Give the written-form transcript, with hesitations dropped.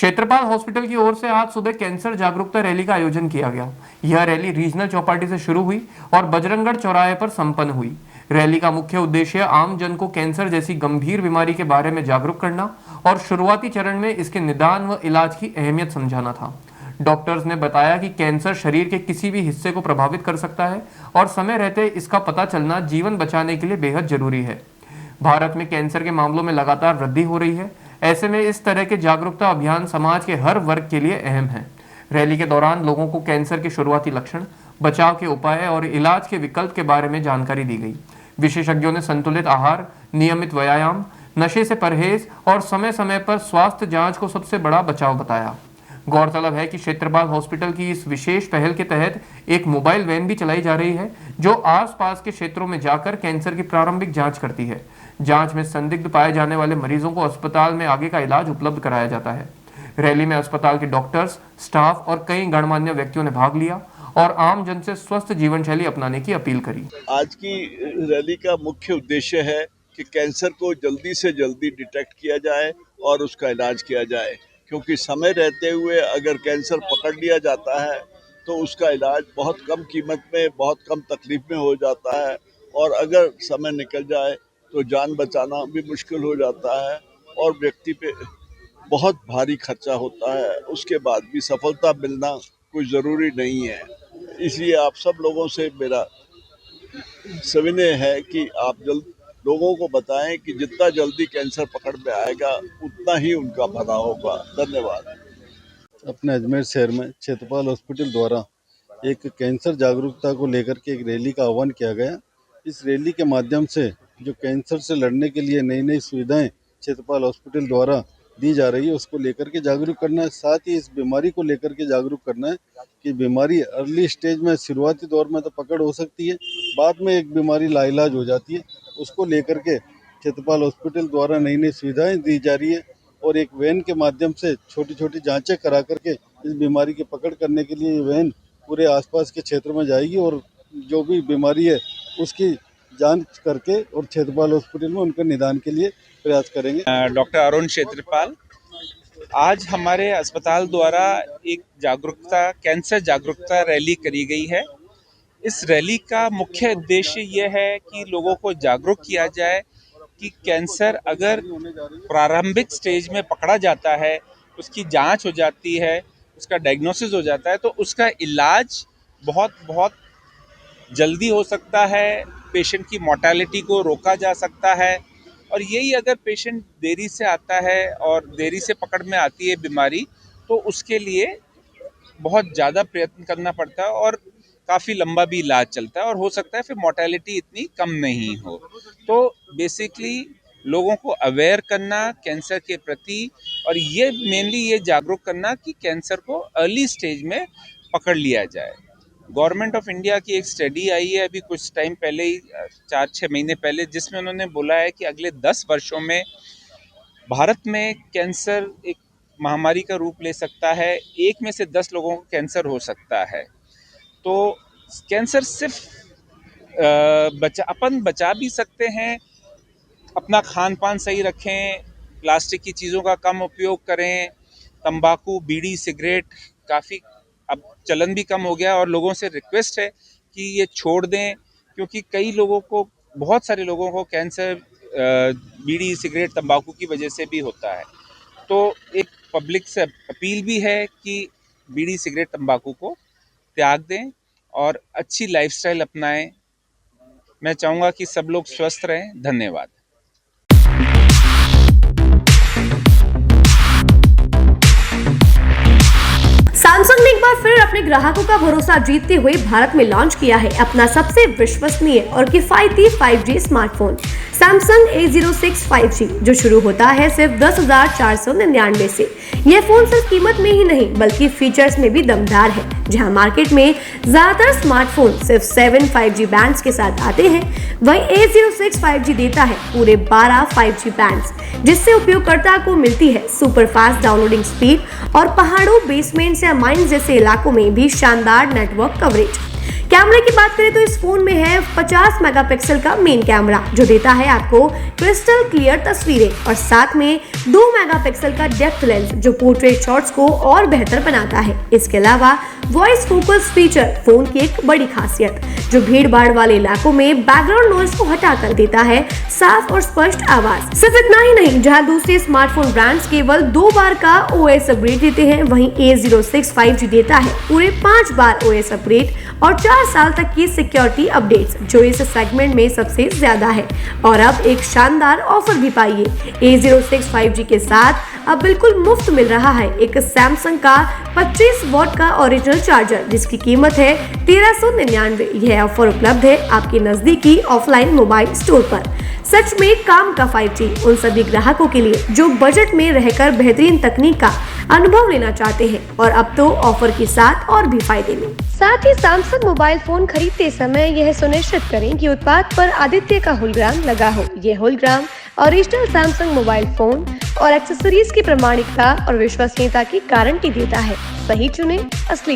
क्षेत्रपाल hospital की ओर से आज सुबह कैंसर जागरूकता रैली का आयोजन किया गया। यह रैली रीजनल चौपाटी से शुरू हुई और बजरंगगढ़ चौराहे पर संपन्न हुई। रैली का मुख्य उद्देश्य आम जन को कैंसर जैसी गंभीर बीमारी के बारे में जागरूक करना और शुरुआती चरण में इसके निदान व इलाज की अहमियत समझाना था। डॉक्टर्स ने बताया कि कैंसर शरीर के किसी भी हिस्से को प्रभावित कर सकता है और समय रहते इसका पता चलना जीवन बचाने के लिए बेहद जरूरी है। भारत में कैंसर के मामलों में लगातार वृद्धि हो रही है। ऐसे में इस तरह के जागरूकता अभियान समाज के हर वर्ग के लिए अहम है। रैली के दौरान लोगों को कैंसर के शुरुआती लक्षण, बचाव के उपाय और इलाज के विकल्प के बारे में जानकारी दी गई। विशेषज्ञों ने संतुलित आहार, नियमित व्यायाम, नशे से परहेज और समय समय पर स्वास्थ्य जांच को सबसे बड़ा बचाव बताया। गौरतलब है कि क्षेत्रपाल हॉस्पिटल की इस विशेष पहल के तहत एक मोबाइल वैन भी चलाई जा रही है, जो आसपास के क्षेत्रों में जाकर कैंसर की प्रारंभिक जांच करती है। जांच में संदिग्ध पाए जाने वाले मरीजों को अस्पताल में आगे का इलाज उपलब्ध कराया जाता है। रैली में अस्पताल के डॉक्टर्स, स्टाफ और कई गणमान्य व्यक्तियों ने भाग लिया और आम जन से स्वस्थ जीवन शैली अपनाने की अपील करी। आज की रैली का मुख्य उद्देश्य है कि कैंसर को जल्दी से जल्दी डिटेक्ट किया जाए और उसका इलाज किया जाए, क्योंकि समय रहते हुए अगर कैंसर पकड़ लिया जाता है तो उसका इलाज बहुत कम कीमत में, बहुत कम तकलीफ में हो जाता है, और अगर समय निकल जाए तो जान बचाना भी मुश्किल हो जाता है और व्यक्ति पे बहुत भारी खर्चा होता है। उसके बाद भी सफलता मिलना कोई ज़रूरी नहीं है। इसलिए आप सब लोगों से मेरा सविनय है कि आप लोगों को बताएं कि जितना जल्दी कैंसर पकड़ में आएगा उतना ही उनका भला होगा। धन्यवाद। अपने अजमेर शहर में क्षेत्रपाल हॉस्पिटल द्वारा एक कैंसर जागरूकता को लेकर के एक रैली का आह्वान किया गया। इस रैली के माध्यम से जो कैंसर से लड़ने के लिए नई नई सुविधाएं क्षेत्रपाल हॉस्पिटल द्वारा दी जा रही है उसको लेकर के जागरूक करना है। साथ ही इस बीमारी को लेकर के जागरूक करना है कि बीमारी अर्ली स्टेज में, शुरुआती दौर में तो पकड़ हो सकती है, बाद में एक बीमारी लाइलाज हो जाती है। उसको लेकर के क्षेत्रपाल हॉस्पिटल द्वारा नई नई सुविधाएं दी जा रही है और एक वैन के माध्यम से छोटी छोटी जांचें करा करके इस बीमारी की पकड़ करने के लिए ये वैन पूरे आसपास के क्षेत्र में जाएगी और जो भी बीमारी है उसकी जांच करके और क्षेत्रपाल हॉस्पिटल में उनके निदान के लिए प्रयास करेंगे। डॉक्टर अरुण क्षेत्रपाल, आज हमारे अस्पताल द्वारा एक कैंसर जागरूकता रैली करी गई है। इस रैली का मुख्य उद्देश्य यह है कि लोगों को जागरूक किया जाए कि कैंसर अगर प्रारंभिक स्टेज में पकड़ा जाता है, उसकी जांच हो जाती है, उसका डायग्नोसिस हो जाता है, तो उसका इलाज बहुत बहुत जल्दी हो सकता है। पेशेंट की मोर्टेलिटी को रोका जा सकता है। और यही अगर पेशेंट देरी से आता है और देरी से पकड़ में आती है बीमारी, तो उसके लिए बहुत ज़्यादा प्रयत्न करना पड़ता है और काफ़ी लंबा भी इलाज चलता है और हो सकता है फिर मोर्टेलिटी इतनी कम नहीं हो। तो बेसिकली लोगों को अवेयर करना कैंसर के प्रति, और ये मेनली ये जागरूक करना कि कैंसर को अर्ली स्टेज में पकड़ लिया जाए। गवर्नमेंट ऑफ इंडिया की एक स्टडी आई है अभी कुछ टाइम पहले ही, 4-6 महीने पहले, जिसमें उन्होंने बोला है कि अगले 10 वर्षों में भारत में कैंसर एक महामारी का रूप ले सकता है। 1 में से 10 लोगों को कैंसर हो सकता है। तो कैंसर सिर्फ अपन बचा भी सकते हैं, अपना खान पान सही रखें, प्लास्टिक की चीज़ों का कम उपयोग करें, तंबाकू, बीड़ी, सिगरेट काफ़ी अब चलन भी कम हो गया और लोगों से रिक्वेस्ट है कि ये छोड़ दें, क्योंकि बहुत सारे लोगों को कैंसर बीड़ी, सिगरेट, तंबाकू की वजह से भी होता है। तो एक पब्लिक से अपील भी है कि बीड़ी, सिगरेट, तंबाकू को त्याग दें और अच्छी लाइफस्टाइल अपनाएं। मैं चाहूँगा कि सब लोग स्वस्थ रहें। धन्यवाद। सैमसंग ने एक बार फिर अपने ग्राहकों का भरोसा जीतते हुए भारत में लॉन्च किया है अपना सबसे विश्वसनीय और किफायती 5G smartphone Samsung A06 5G, जो शुरू होता है सिर्फ 10,499 से। यह फोन सिर्फ कीमत में ही नहीं बल्कि फीचर्स में भी दमदार है। जहां मार्केट में ज्यादातर स्मार्टफोन सिर्फ 7 5G बैंड्स के साथ आते हैं, वहीं A06 5G देता है पूरे 12 5G बैंड्स, जिससे उपयोगकर्ता को मिलती है सुपर फास्ट डाउनलोडिंग स्पीड और पहाड़ों, बेसमेंट्स या माइंस जैसे इलाकों में भी शानदार नेटवर्क कवरेज। कैमरे की बात करें तो इस फोन में है 50 मेगापिक्सल का मेन कैमरा जो देता है आपको क्रिस्टल क्लियर तस्वीरें और साथ में 2 मेगापिक्सल का डेप्थ लेंस जो पोर्ट्रेट शॉट्स को और बेहतर बनाता है। इसके अलावा वॉइस फोकस फीचर फोन की एक बड़ी खासियत जो भीड़ भाड़ वाले इलाकों में बैकग्राउंड नॉइज को हटा कर देता है साफ और स्पष्ट आवाज। सिर्फ इतना ही नहीं, जहां दूसरे स्मार्टफोन ब्रांड्स केवल 2 बार का OS अपग्रेड देते हैं, वहीं A06 5G देता है पूरे 5 बार OS अपग्रेड और 4 साल तक की सिक्योरिटी अपडेट्स जो इस सेगमेंट में सबसे ज्यादा है। और अब एक शानदार ऑफर भी पाइए। A06 5G के साथ अब बिल्कुल मुफ्त मिल रहा है एक सैमसंग का 25 वॉट का ओरिजिनल चार्जर जिसकी कीमत है 1399। यह ऑफर उपलब्ध है आपके नजदीकी ऑफलाइन मोबाइल स्टोर पर। सच में काम का 5G उन सभी ग्राहकों के लिए जो बजट में रहकर बेहतरीन तकनीक का अनुभव लेना चाहते हैं और अब तो ऑफर के साथ और भी फायदे में। साथ ही सैमसंग मोबाइल फोन खरीदते समय यह सुनिश्चित करें कि उत्पाद पर आदित्य का होलोग्राम लगा हो। यह hologram original Samsung mobile phone और एक्सेसरीज की प्रामाणिकता और विश्वसनीयता की गारंटी देता है। सही चुने, असली